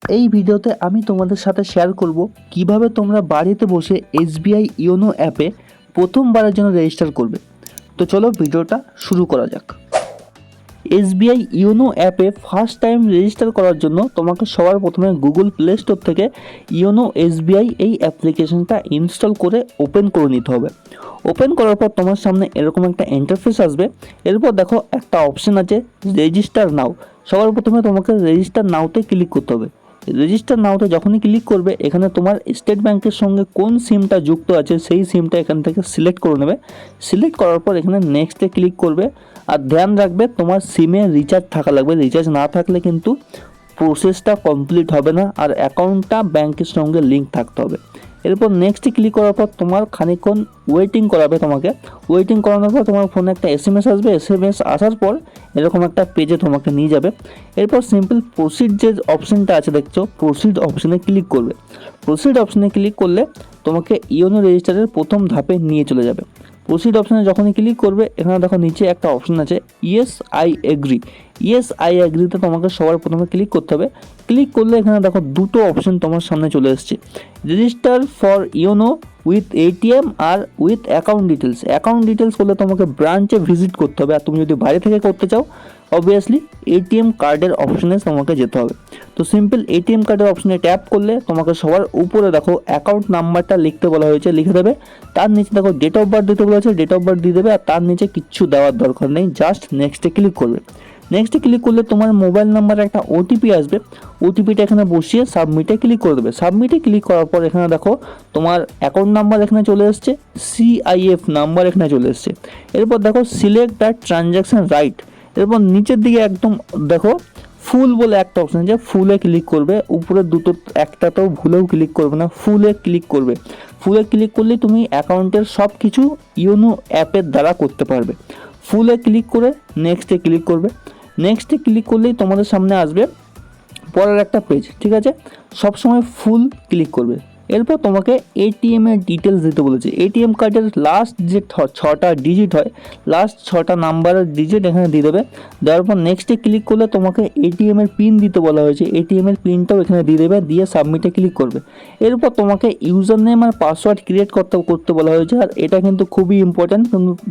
এই ভিডিওতে আমি তোমাদের সাথে শেয়ার করব কিভাবে তোমরা বাড়িতে বসে এসবিআই ইওনো অ্যাপে প্রথমবারের জন্য রেজিস্টার করবে। তো চলো ভিডিওটা শুরু করা যাক। এসবিআই ইওনো অ্যাপে ফার্স্ট টাইম রেজিস্টার করার জন্য তোমাকে সবার প্রথমে গুগল প্লে স্টোর থেকে ইওনো এসবিআই এই অ্যাপ্লিকেশনটা ইনস্টল করে ওপেন করে নিতে হবে। ওপেন করার পর তোমার সামনে এরকম একটা ইন্টারফেস আসবে। এরপর দেখো একটা অপশন আছে রেজিস্টার নাও। সবার প্রথমে তোমাকে রেজিস্টার নাওতে ক্লিক করতে হবে। রেজিস্টার নাওতে যখনই ক্লিক করবে এখানে তোমার স্টেট ব্যাংকের সঙ্গে কোন সিমটা যুক্ত আছে সেই সিমটা এখান থেকে সিলেক্ট করে নেবে। সিলেক্ট করার পর এখানে নেক্সটে ক্লিক করবে। আর ধ্যান রাখবে তোমার সিমে রিচার্জ থাকা লাগবে। রিচার্জ না থাকলে কিন্তু প্রসেসটা কমপ্লিট হবে না, আর অ্যাকাউন্টটা ব্যাংকের সঙ্গে লিঙ্ক থাকতে হবে। এরপর নেক্সটে ক্লিক করার পর তোমার খানিকক্ষণ ওয়েটিং করাবে। তোমাকে ওয়েটিং করানোর পর তোমার ফোনে একটা এসএমএস আসবে। এসএমএস আসার পর এরকম একটা পেজে তোমাকে নিয়ে যাবে। এরপর সিম্পল প্রসিড যে অপশনটা আছে দেখছো, প্রসিড অপশনে ক্লিক করবে। প্রসিড অপশনে ক্লিক করলে তোমাকে ইওনো রেজিস্টারের প্রথম ধাপে নিয়ে চলে যাবে। প্রসিড অপশনে যখনই ক্লিক করবে এখানে দেখো নিচে একটা অপশন আছে yes I agree. Yes I এগ্রিতে তোমাকে সবার প্রথমে ক্লিক করতে হবে। ক্লিক করলে এখানে দেখো দুটো অপশন তোমার সামনে চলে এসেছে, register for YONO with ATM আর with account details. Account details করলে তোমাকে ব্রাঞ্চে ভিজিট করতে হবে, আর তুমি যদি বাইরে থেকে করতে চাও অবভিয়াসলি এটিএম কার্ডের অপশনে তোমাকে যেতে হবে। তো সিম্পল এটিএম কার্ডের অপশনে ট্যাপ করলে তোমাকে সবার উপরে দেখো অ্যাকাউন্ট নাম্বারটা লিখতে বলা হয়েছে, লিখে দেবে। তার নিচে দেখো ডেট অফ বার্থ দিতে বলা হয়েছে, ডেট অফ বার্থ দিয়ে দেবে। আর তার নিচে কিচ্ছু দেওয়ার দরকার নেই, জাস্ট নেক্সটে ক্লিক করবে। নেক্সটে ক্লিক করলে তোমার মোবাইল নাম্বারে একটা ওটিপি আসবে। ওটিপিটা এখানে বসিয়ে সাবমিটে ক্লিক করে দেবে। সাবমিটে ক্লিক করার পর এখানে দেখো তোমার অ্যাকাউন্ট নাম্বার এখানে চলে এসছে, সিআইএফ নাম্বার এখানে চলে এসছে। এরপর দেখো সিলেক্ট দ্য ট্রানজ্যাকশন রাইট। এরপর নিচের দিকে একদম দেখো ফুল বলে একটা অপশন আছে, ফুলে ক্লিক করবে। উপরে দুটো একটাতেও ভুলেও ক্লিক করবে না, ফুলে ক্লিক করবে। ফুলে ক্লিক করলে তুমি অ্যাকাউন্টের সব কিছু ইওনো অ্যাপের দ্বারা করতে পারবে। ফুলে ক্লিক করে নেক্সটে ক্লিক করবে। নেক্সটে ক্লিক করলেই তোমাদের সামনে আসবে পরের একটা পেজ, ঠিক আছে। সবসময় ফুল ক্লিক করবে। এরপর তোমাকে এটিএম এর ডিটেলস দিতে বলেছে। এটিএম কার্ডের লাস্ট যে 6টা ডিজিট হয়, লাস্ট 6টা নাম্বারের ডিজিট এখানে দিয়ে দেবে। দেওয়ার পর নেক্সটে ক্লিক করলে তোমাকে এটিএম এর পিন দিতে বলা হয়েছে, এটিএম এর পিনটাও এখানে দিয়ে দেবে, দিয়ে সাবমিটে ক্লিক করবে। এরপর তোমাকে ইউজার নেম আর পাসওয়ার্ড ক্রিয়েট করতে বলা হয়েছে, আর এটা কিন্তু খুবই ইম্পর্ট্যান্ট।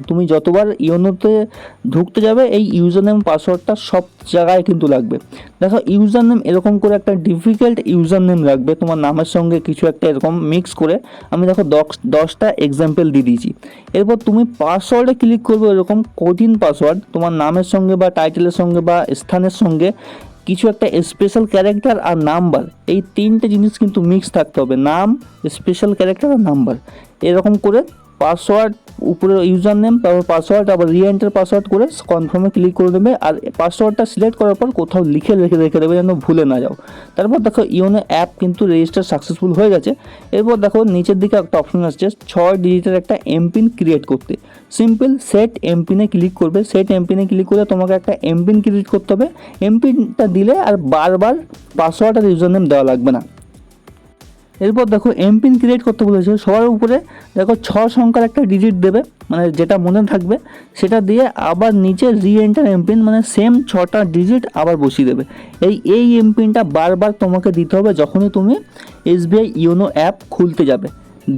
তুমি যতবার ইওনোতে ঢুকতে যাবে এই ইউজার নেম পাসওয়ার্ডটা সব জায়গায় কিন্তু লাগবে। দেখো ইউজার নেম এরকম করে একটা ডিফিকাল্ট ইউজার নেম রাখবে, তোমার নামের সঙ্গে কিছু একটা এরকম মিক্স করে। আমি দেখো 10টা এক্সাম্পল দিয়ে দিয়েছি। এরপর তুমি পাসওয়ার্ডে ক্লিক করবে, এরকম কঠিন পাসওয়ার্ড তোমার নামের সঙ্গে বা টাইটেলের সঙ্গে বা স্থানের সঙ্গে কিছু একটা স্পেশাল ক্যারেক্টার আর নাম্বার, এই 3টে জিনিস কিন্তু মিক্স থাকতে হবে, নাম, স্পেশাল ক্যারেক্টার আর নাম্বার। এরকম করে পাসওয়ার্ড, উপরে ইউজার নেম, তারপর পাসওয়ার্ড, আবার রিএন্টার পাসওয়ার্ড করে কনফার্মে ক্লিক করে দেবে। আর পাসওয়ার্ডটা সিলেক্ট করার পর কোথাও রেখে দেবে যেন ভুলে না যাও। তারপর দেখো ইওনো অ্যাপ কিন্তু রেজিস্টার সাকসেসফুল হয়ে গেছে। এরপর দেখো নিচের দিকে একটা অপশন আসছে 6 ডিজিটের একটা এমপিন ক্রিয়েট করতে। সিম্পল সেট এমপিনে ক্লিক করবে। সেট এমপিনে ক্লিক করলে তোমাকে একটা এমপিন ক্রিয়েট করতে হবে। এমপিনটা দিলে আর বারবার পাসওয়ার্ড আর ইউজার নেম দেওয়া লাগবে না। এরপর দেখো এমপিন ক্রিয়েট করতে বলেছে, সবার উপরে দেখো 6 সংখ্যার একটা ডিজিট দেবে, মানে যেটা মনে থাকবে সেটা দিয়ে আবার নিচে রি এন্টার এমপিন, মানে সেম 6টা ডিজিট আবার বসিয়ে দেবে। এই এমপিনটা বারবার তোমাকে দিতে হবে যখনই তুমি এসবিআই ইওনো অ্যাপ খুলতে যাবে।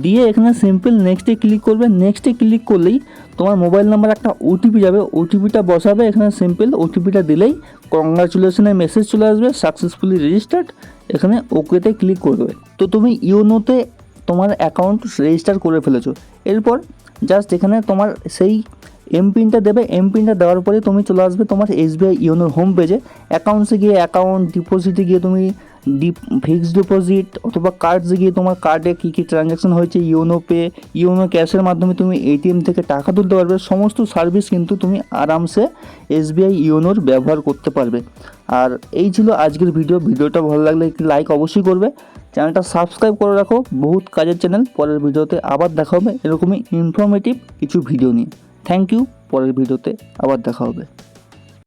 দিয়ে এখানে সিম্পল নেক্সটে ক্লিক করবে। নেক্সটে ক্লিক করলেই তোমার মোবাইল নাম্বার একটা ওটিপি যাবে, ওটিপিটা বসাবে। এখানে সিম্পল ওটিপিটা দিলেই কংগ্রাচুলেশনের মেসেজ চলে আসবে, সাকসেসফুলি রেজিস্টার্ড। এখানে ওকেতে ক্লিক করবে। তো তুমি ইওনোতে তোমার অ্যাকাউন্ট রেজিস্টার করে ফেলেছো। এরপর জাস্ট এখানে তোমার সেই এমপিনটা দেবে। এমপিনটা দেওয়ার পরে তুমি চলে আসবে তোমার এসবিআই ইওনোর হোম পেজে। অ্যাকাউন্টসে গিয়ে অ্যাকাউন্ট ডিপোজিটে গিয়ে তুমি ফিক্সড ডিপোজিট অথবা কার্ডসে গিয়ে তোমার কার্ডে কী কী ট্রানজ্যাকশন হয়েছে, ইওনো পে, ইওনো ক্যাশের মাধ্যমে তুমি এটিএম থেকে টাকা তুলতে পারবে। সমস্ত সার্ভিস কিন্তু তুমি আরামসে এসবিআই ইওনোর ব্যবহার করতে পারবে। আর এই ছিল আজকের ভিডিওটা ভালো লাগলে একটি লাইক অবশ্যই করবে, চ্যানেলটা সাবস্ক্রাইব করে রাখো। বহুত কাজের চ্যানেল। পরের ভিডিওতে আবার দেখা হবে এরকমই ইনফরমেটিভ কিছু ভিডিও নিয়ে। Thank you. পরের ভিডিওতে আবার দেখা হবে।